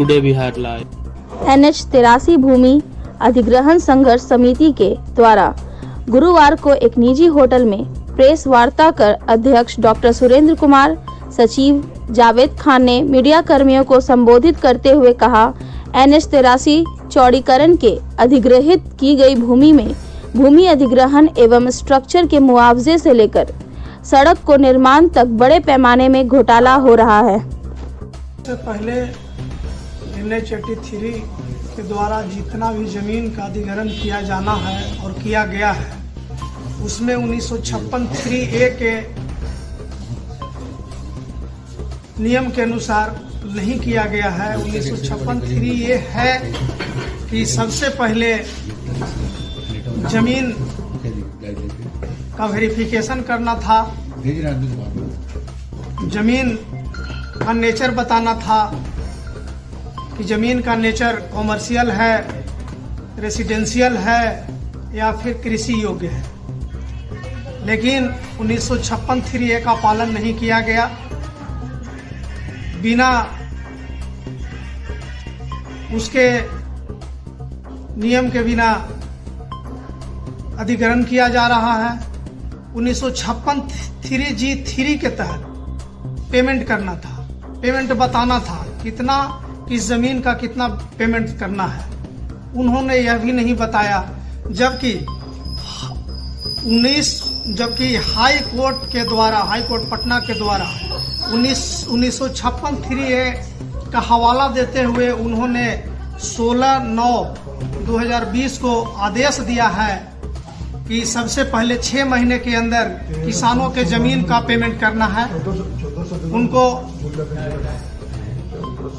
Today Bihar live. NH-83 भूमि अधिग्रहण संघर्ष समिति के द्वारा गुरुवार को एक निजी होटल में प्रेस वार्ता कर अध्यक्ष डॉक्टर सुरेंद्र कुमार, सचिव जावेद खान ने मीडिया कर्मियों को संबोधित करते हुए कहा, NH-83 चौड़ीकरण के अधिग्रहित की गई भूमि में भूमि अधिग्रहण एवं स्ट्रक्चर के मुआवजे से लेकर सड़क को निर्माण तक बड़े पैमाने में घोटाला हो रहा है। इससे पहले NH-83 के द्वारा जितना भी जमीन का अधिग्रहण किया जाना है और किया गया है, उसमें 1956 3A के नियम के अनुसार नहीं किया गया है। 1956 3A है कि सबसे पहले जमीन का वेरिफिकेशन करना था, जमीन का नेचर बताना था कि जमीन का नेचर कॉमर्शियल है, रेसिडेंशियल है या फिर कृषि योग्य है। लेकिन 1956 3A का पालन नहीं किया गया। बिना उसके नियम के बिना अधिग्रहण किया जा रहा है। 1956 3G3 के तहत पेमेंट करना था, पेमेंट बताना था कितना किस जमीन का कितना पेमेंट करना है। उन्होंने यह भी नहीं बताया, जबकि हाई कोर्ट के द्वारा, हाई कोर्ट पटना के द्वारा 1956 3A का हवाला देते हुए उन्होंने 16/9/2020 को आदेश दिया है कि सबसे पहले 6 महीने के अंदर किसानों के जमीन का पेमेंट करना है उनको,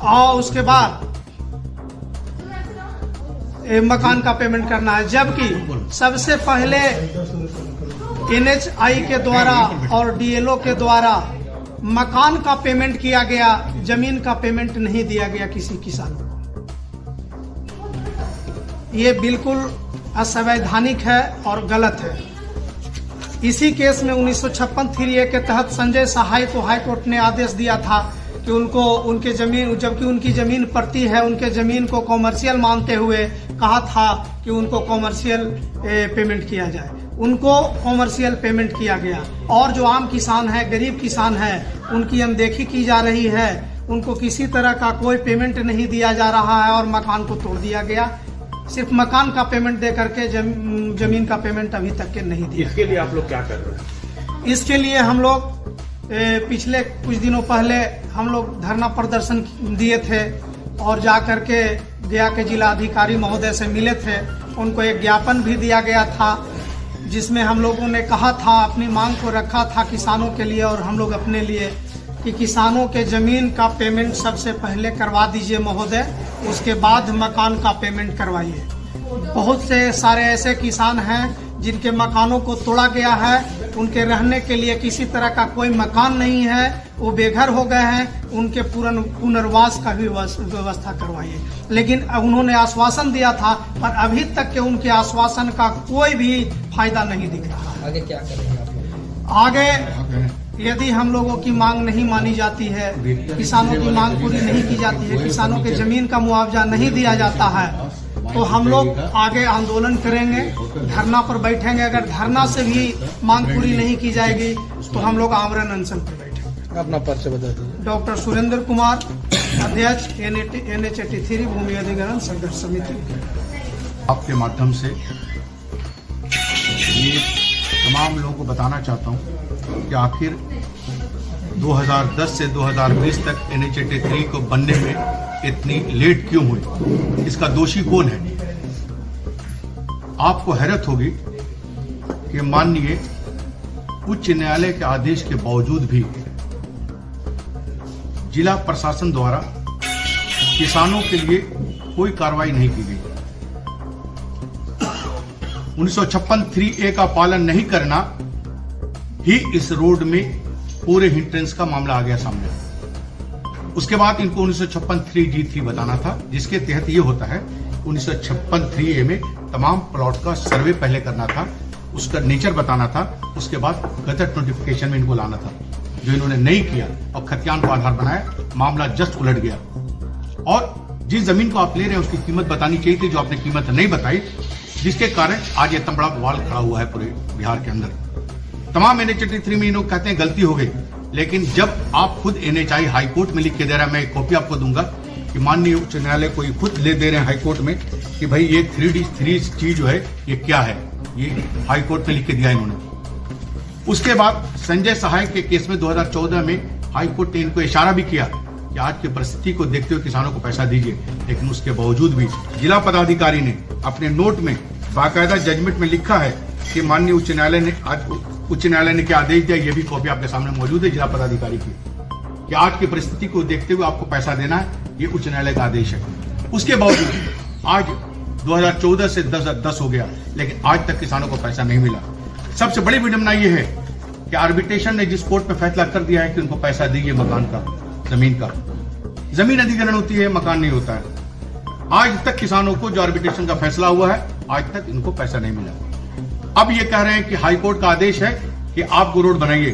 और उसके बाद मकान का पेमेंट करना है। जबकि सबसे पहले NHI के द्वारा और DLO के द्वारा मकान का पेमेंट किया गया, जमीन का पेमेंट नहीं दिया गया किसी किसान को। ये बिल्कुल असंवैधानिक है और गलत है। इसी केस में 1956 3A के तहत संजय सहाय को हाई कोर्ट ने आदेश दिया था कि उनको उनके जमीन, जबकि उनकी जमीन पड़ती है, उनके जमीन को कॉमर्शियल मानते हुए कहा था कि उनको कॉमर्शियल पेमेंट किया जाए। उनको कॉमर्शियल पेमेंट किया गया और जो आम किसान है, गरीब किसान है, उनकी अनदेखी की जा रही है। उनको किसी तरह का कोई पेमेंट नहीं दिया जा रहा है और मकान को तोड़ दिया गया। सिर्फ मकान का पेमेंट दे करके जमीन का पेमेंट अभी तक के नहीं दिया। इसके लिए आप लोग क्या कर रहे हैं? इसके लिए हम लोग पिछले कुछ दिनों पहले हम लोग धरना प्रदर्शन दिए थे और जा करके गया के जिला अधिकारी महोदय से मिले थे। उनको एक ज्ञापन भी दिया गया था जिसमें हम लोगों ने कहा था, अपनी मांग को रखा था किसानों के लिए और हम लोग अपने लिए, कि किसानों के जमीन का पेमेंट सबसे पहले करवा दीजिए महोदय, उसके बाद मकान का पेमेंट करवाइए। बहुत से सारे ऐसे किसान हैं जिनके मकानों को तोड़ा गया है, उनके रहने के लिए किसी तरह का कोई मकान नहीं है, वो बेघर हो गए हैं, उनके पुनर्वास का भी व्यवस्था करवाइए। लेकिन उन्होंने आश्वासन दिया था, पर अभी तक के उनके आश्वासन का कोई भी फायदा नहीं दिख रहा। आगे क्या करेंगे आप लोग? आगे यदि हम लोगों की मांग नहीं मानी जाती है, किसानों की मांग पूरी नहीं की जाती है, किसानों के जमीन का मुआवजा नहीं दिया जाता है, तो हम लोग आगे आंदोलन करेंगे, धरना पर बैठेंगे। अगर धरना से भी मांग पूरी नहीं की जाएगी तो हम लोग आमरण अनशन पर बैठेंगे। अपना परिचय बता दीजिए। डॉक्टर सुरेंद्र कुमार, अध्यक्ष NH-83 भूमि अधिग्रहण संघर्ष समिति। आपके माध्यम से ये तमाम लोगों को बताना चाहता हूँ कि आखिर 2010 से 2020 तक NH-83 को बनने में इतनी लेट क्यों हुई, इसका दोषी कौन है। आपको हैरत होगी कि माननीय उच्च न्यायालय के आदेश के बावजूद भी जिला प्रशासन द्वारा किसानों के लिए कोई कार्रवाई नहीं की गई। 1956 3A का पालन नहीं करना ही इस रोड में पूरे हिंड्रेंस का मामला आ गया सामने। उसके बाद इनको 1956 3G3 बताना था, जिसके तहत ये होता है 1956 3A में तमाम प्लॉट का सर्वे पहले करना था, उसका नेचर बताना था, उसके बाद गजट नोटिफिकेशन में इनको लाना था, जो इन्होंने नहीं किया और खतियान को आधार बनाया। मामला जस्ट उलट गया और जिस जमीन को आप ले रहे हैं उसकी कीमत बतानी चाहिए थी, जो आपने कीमत नहीं बताई, जिसके कारण आज ये इतना बड़ा बवाल खड़ा हुआ है पूरे बिहार के अंदर। तमाम NH 83 में लोग कहते हैं गलती हो गई, लेकिन जब आप खुद NHI हाईकोर्ट में लिख के दे रहा है, मैं एक कॉपी आपको दूंगा कि माननीय उच्च न्यायालय को ये खुद ले दे रहे हैं हाईकोर्ट में कि भाई ये 3D चीज जो है ये क्या है, ये हाईकोर्ट में लिख के दिया इन्होंने। उसके बाद संजय सहाय के केस में 2014 में हाईकोर्ट ने इनको इशारा भी किया कि आज की परिस्थिति को देखते हुए किसानों को पैसा दीजिए, लेकिन उसके बावजूद भी जिला पदाधिकारी ने अपने नोट में बाकायदा जजमेंट में लिखा है कि माननीय उच्च न्यायालय ने क्या आदेश दिया, ये भी कॉपी आपके सामने मौजूद है जिला पदाधिकारी की, कि आज की परिस्थिति को देखते हुए आपको पैसा देना है, ये उच्च न्यायालय का आदेश है। उसके बावजूद आज 2014 से 10 हो गया, लेकिन आज तक किसानों को पैसा नहीं मिला। सबसे बड़ी विडंबना यह है कि आर्बिट्रेशन ने जिस कोर्ट में फैसला कर दिया है कि उनको पैसा दीजिए मकान का, जमीन का, जमीन अधिग्रहण होती है, मकान नहीं होता है। आज तक किसानों को जो आर्बिट्रेशन का फैसला हुआ है, आज तक इनको पैसा नहीं मिला। अब ये कह रहे हैं कि हाईकोर्ट का आदेश है कि आपको रोड बनाइए,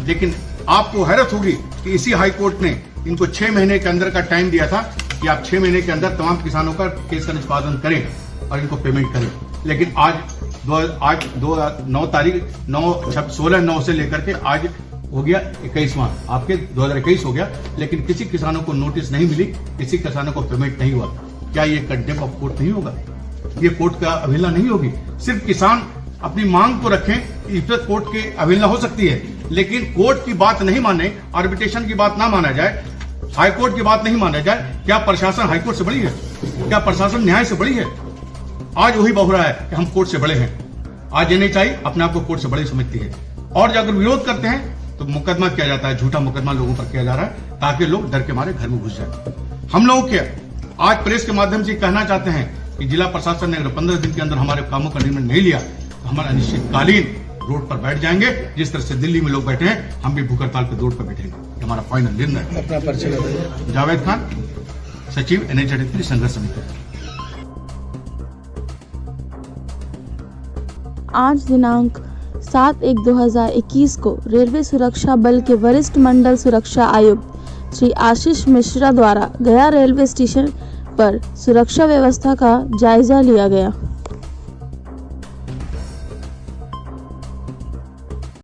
लेकिन आपको हैरत होगी कि इसी हाईकोर्ट ने इनको 6 महीने के अंदर का टाइम दिया था कि आप 6 महीने के अंदर तमाम किसानों का केस का निष्पादन करें और इनको पेमेंट करें, लेकिन आज 16/9 से लेकर के आज हो गया 21वां, आपके 2021 हो गया, लेकिन किसी किसानों को नोटिस नहीं मिली, किसी किसानों को पेमेंट नहीं हुआ। क्या ये कंटेम्प्ट ऑफ कोर्ट नहीं होगा? ये कोर्ट का अवहेलना नहीं होगी? सिर्फ किसान अपनी मांग को रखें, इस पर कोर्ट की अवहेलना हो सकती है, लेकिन कोर्ट की बात नहीं माने, आर्बिट्रेशन की बात ना माना जाए, हाईकोर्ट की बात नहीं माना जाए। क्या प्रशासन हाईकोर्ट से बड़ी है? क्या प्रशासन न्याय से बड़ी है? आज वही बहु रहा है कि हम कोर्ट से बड़े हैं। आज NHI अपने आप को कोर्ट से बड़े समझती है, और अगर विरोध करते हैं तो मुकदमा किया जाता है, झूठा मुकदमा लोगों पर किया जा रहा है, ताकि लोग डर के मारे घर में घुस जाए। हम लोग क्या आज प्रेस के माध्यम से कहना चाहते हैं कि जिला प्रशासन ने अगर 15 दिन के अंदर हमारे कामों का निर्णय नहीं लिया तो हम अनिश्चितकालीन रोड पर बैठ जाएंगे। जिस तरह से दिल्ली में लोग बैठे हैं, हम भी भूख हड़ताल पे रोड पर बैठेंगे। हमारा फाइनल निर्णय है। अपना परिचय बताइए। जावेद खान, सचिव NH 83 संघर्ष समिति। आज दिनांक 7/1/2021 को रेलवे सुरक्षा बल के वरिष्ठ मंडल सुरक्षा आयुक्त श्री आशीष मिश्रा द्वारा गया रेलवे स्टेशन पर सुरक्षा व्यवस्था का जायजा लिया गया।